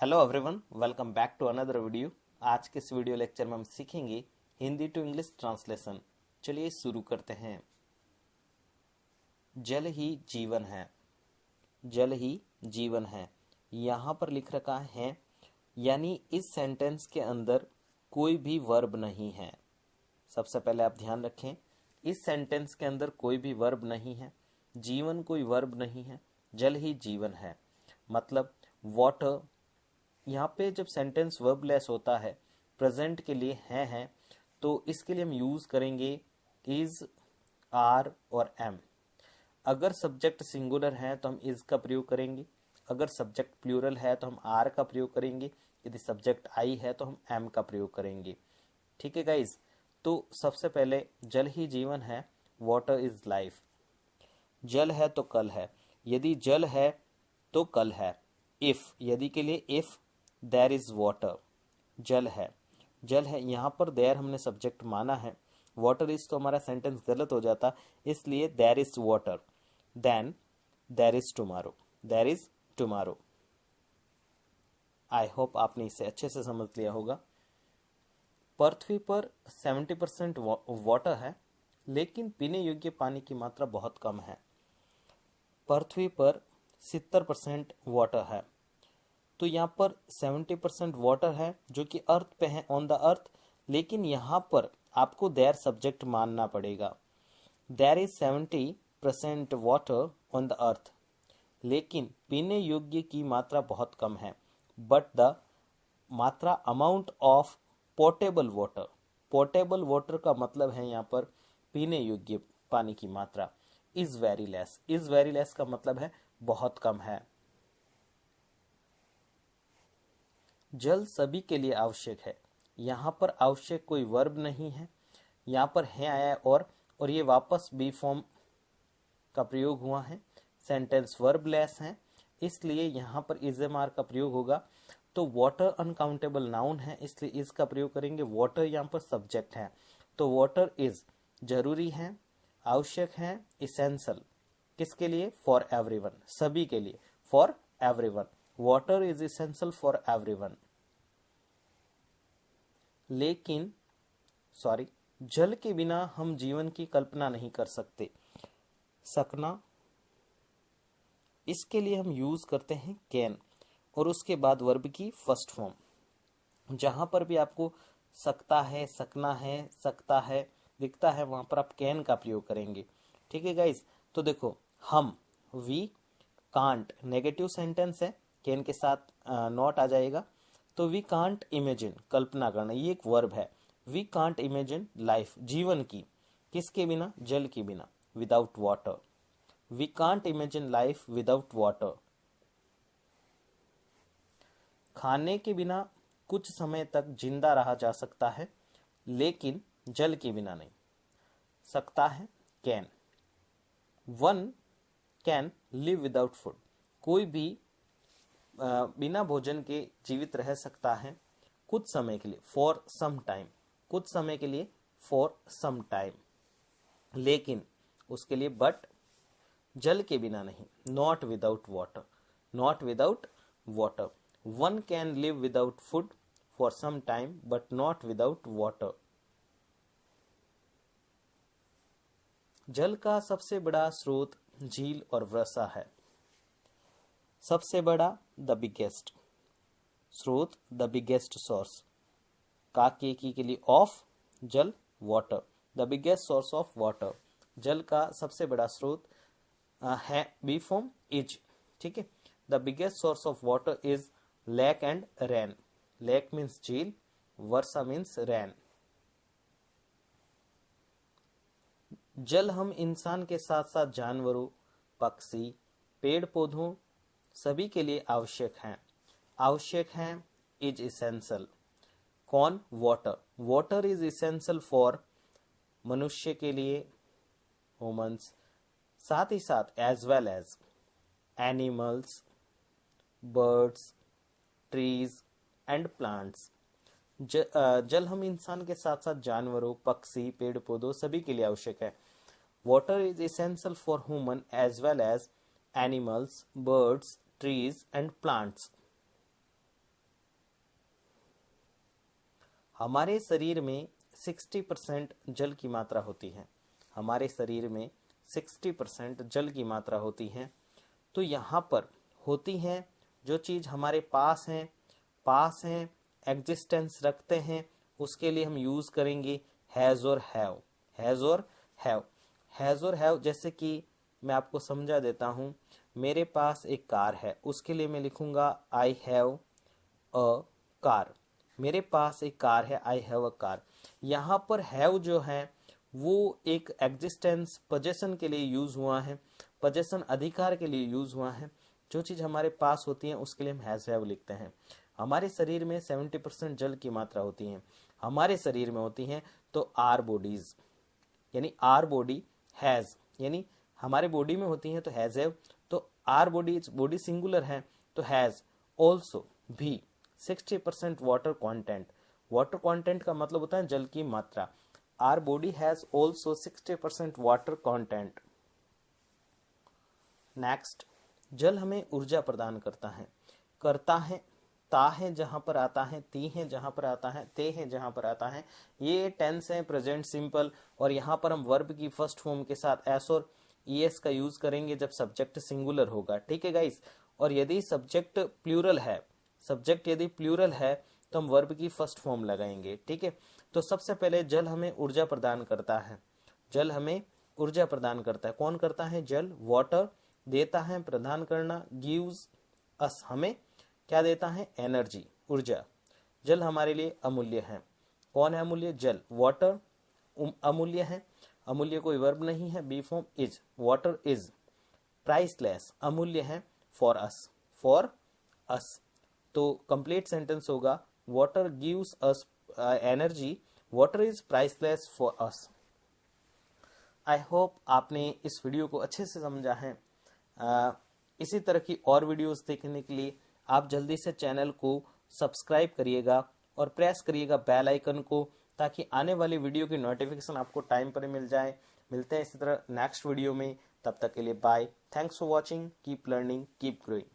Hello everyone, welcome back to another video. आज के इस वीडियो लेक्चर में हम सीखेंगे हिंदी टू इंग्लिश ट्रांसलेशन। चलिए शुरू करते हैं। जल ही जीवन है। जल ही जीवन है, यहाँ पर लिख रखा है, यानी इस सेंटेंस के अंदर कोई भी वर्ब नहीं है। सबसे पहले आप ध्यान रखें, इस सेंटेंस के अंदर कोई भी वर्ब नहीं है, जीवन कोई वर्ब नहीं है, जल ही जीवन है। मतलब वाटर, यहाँ पे जब सेंटेंस वर्बलेस होता है, प्रेजेंट के लिए है, तो इसके लिए हम यूज करेंगे इज, आर और एम। अगर सब्जेक्ट सिंगुलर है तो हम इज का प्रयोग करेंगे, अगर सब्जेक्ट प्लूरल है तो हम आर का प्रयोग करेंगे, यदि सब्जेक्ट आई है तो हम एम का प्रयोग करेंगे। ठीक है गाइज, तो सबसे पहले जल ही जीवन है, वाटर इज लाइफ। जल है तो कल है, यदि जल है तो कल है। इफ, यदि के लिए इफ देयर इज वाटर, जल है। जल है, यहाँ पर देयर हमने सब्जेक्ट माना है, वाटर इज तो हमारा सेंटेंस गलत हो जाता, इसलिए there is water. Then there is tomorrow, there is tomorrow. I hope आपने इसे अच्छे से समझ लिया होगा। पृथ्वी पर 70% वाटर है, लेकिन पीने योग्य पानी की मात्रा बहुत कम है। पृथ्वी पर 70% वाटर है, तो यहाँ पर 70% वाटर है जो कि अर्थ पे है, ऑन द अर्थ, लेकिन यहाँ पर आपको देयर सब्जेक्ट मानना पड़ेगा। There is 70% water on the earth, लेकिन पीने योग्य की मात्रा बहुत कम है। बट द मात्रा amount of portable water, portable water का मतलब है यहाँ पर पीने योग्य पानी की मात्रा, is very less. Is very less का मतलब है बहुत कम है। जल सभी के लिए आवश्यक है, यहाँ पर आवश्यक कोई वर्ब नहीं है, यहाँ पर है आया और ये वापस बी फॉर्म का प्रयोग हुआ है, सेंटेंस वर्बलेस है, इसलिए यहाँ पर इजएमआर का प्रयोग होगा। तो वाटर अनकाउंटेबल नाउन है, इसलिए इज का प्रयोग करेंगे। वाटर यहाँ पर सब्जेक्ट है, तो वाटर इज जरूरी है, आवश्यक है, इसेंशियल। किसके लिए? फॉर एवरीवन, सभी के लिए, for everyone. Water is essential for everyone. लेकिन जल के बिना हम जीवन की कल्पना नहीं कर सकते। सकना, इसके लिए हम यूज करते हैं कैन, और उसके बाद वर्ब की फर्स्ट फॉर्म। जहां पर भी आपको सकता है, सकना है, सकता है दिखता है, वहां पर आप कैन का प्रयोग करेंगे। ठीक है गाइज, तो देखो, हम, वी कांट, नेगेटिव सेंटेंस है, कैन के साथ नॉट आ जाएगा, तो वी कांट इमेजिन, कल्पना करना, ये एक वर्ब है। वी कांट इमेजिन लाइफ, जीवन की, किसके बिना? जल के बिना, without water. We can't imagine life without water. खाने के बिना कुछ समय तक जिंदा रहा जा सकता है, लेकिन जल के बिना नहीं। सकता है, can. One can live without food, कोई भी बिना भोजन के जीवित रह सकता है कुछ समय के लिए, फॉर सम टाइम, कुछ समय के लिए, फॉर सम टाइम। लेकिन उसके लिए बट, जल के बिना नहीं, not without water, not without water. One can live without food for some time but not without water. जल का सबसे बड़ा स्रोत झील और वर्षा है। सबसे बड़ा, द बिगेस्ट, स्रोत, द बिगेस्ट सोर्स, काके की के लिए ऑफ, जल, water, the biggest source of water. जल का सबसे बड़ा स्रोत है, बी फॉर्म इज। ठीक है, the biggest source of water is lake and rain. Lake means झील, वर्षा मीन्स रेन। जल हम इंसान के साथ साथ जानवरों, पक्षी, पेड़ पौधों सभी के लिए आवश्यक है। आवश्यक है, इज इसेंशियल। कौन? Water. Water is essential for, मनुष्य के लिए, ह्यूमंस, साथ ही साथ as well as animals, birds, trees and plants. जल हम इंसान के साथ साथ जानवरों, पक्षी, पेड़ पौधों सभी के लिए आवश्यक है। Water is essential for human as well as animals, birds, trees and plants. हमारे शरीर में 60% जल की मात्रा होती है। हमारे शरीर में 60% जल की मात्रा होती है। तो यहाँ पर होती हैं जो चीज़ हमारे पास हैं, एग्जिस्टेंस रखते हैं, उसके लिए हम यूज़ करेंगे हैज़ और हैव। हैज़ और हैव, हैज़ और हैव, जैसे कि मैं आपको समझा देता हूँ। मेरे पास एक कार है, उसके लिए मैं लिखूंगा आई हैव अ कार। मेरे पास एक कार है, आई हैव अ कार। यहाँ पर हैव जो है वो एक एग्जिस्टेंस पोजेशन के लिए यूज हुआ है, पोजेशन अधिकार के लिए यूज हुआ है। जो चीज हमारे पास होती है उसके लिए हम हैज हैव लिखते हैं। हमारे शरीर में 70% जल की मात्रा होती है, हमारे शरीर में होती है। तो आर बॉडीज यानी आर बॉडी हैज, यानी हमारे बॉडी में होती है तो हैज हैव। तो आर बॉडी सिंगुलर है तो हैज ऑल्सो भी 60% वाटर कंटेंट। वाटर कंटेंट का मतलब होता है जल की मात्रा। Our body has also 60% water content. Next, जल हमें ऊर्जा प्रदान करता है। करता है, ता है जहां पर आता है, ती है जहां पर आता है, ते है जहां पर आता है। ये टेंस है प्रेजेंट सिंपल, और यहाँ पर हम वर्ब की फर्स्ट फॉर्म के साथ एस और ईएस का यूज करेंगे जब सब्जेक्ट सिंगुलर होगा। ठीक है गाइस। और यदि सब्जेक्ट प्लूरल है, सब्जेक्ट यदि प्लूरल है तो हम वर्ब की फर्स्ट फॉर्म लगाएंगे। ठीक है। तो सबसे पहले जल हमें ऊर्जा प्रदान करता है। जल हमें ऊर्जा प्रदान करता है। कौन करता है? जल। वाटर देता है, प्रदान करना, गिव्स अस, हमें क्या देता है? एनर्जी, ऊर्जा। जल हमारे लिए अमूल्य है। कौन है अमूल्य? जल। वाटर अमूल्य है, अमूल्य कोई वर्ब नहीं है, be form is. Water is priceless, अमूल्य है, फॉर अस, फॉर अस। तो कंप्लीट सेंटेंस होगा water gives us energy, water is priceless for us. I hope आपने इस वीडियो को अच्छे से समझा है। इसी तरह की और वीडियोस देखने के लिए आप जल्दी से चैनल को सब्सक्राइब करिएगा और प्रेस करिएगा बेल आइकन को, ताकि आने वाली वीडियो की नोटिफिकेशन आपको टाइम पर मिल जाए। मिलते हैं इसी तरह नेक्स्ट वीडियो में, तब तक के लिए bye. Thanks for watching, keep learning, keep growing.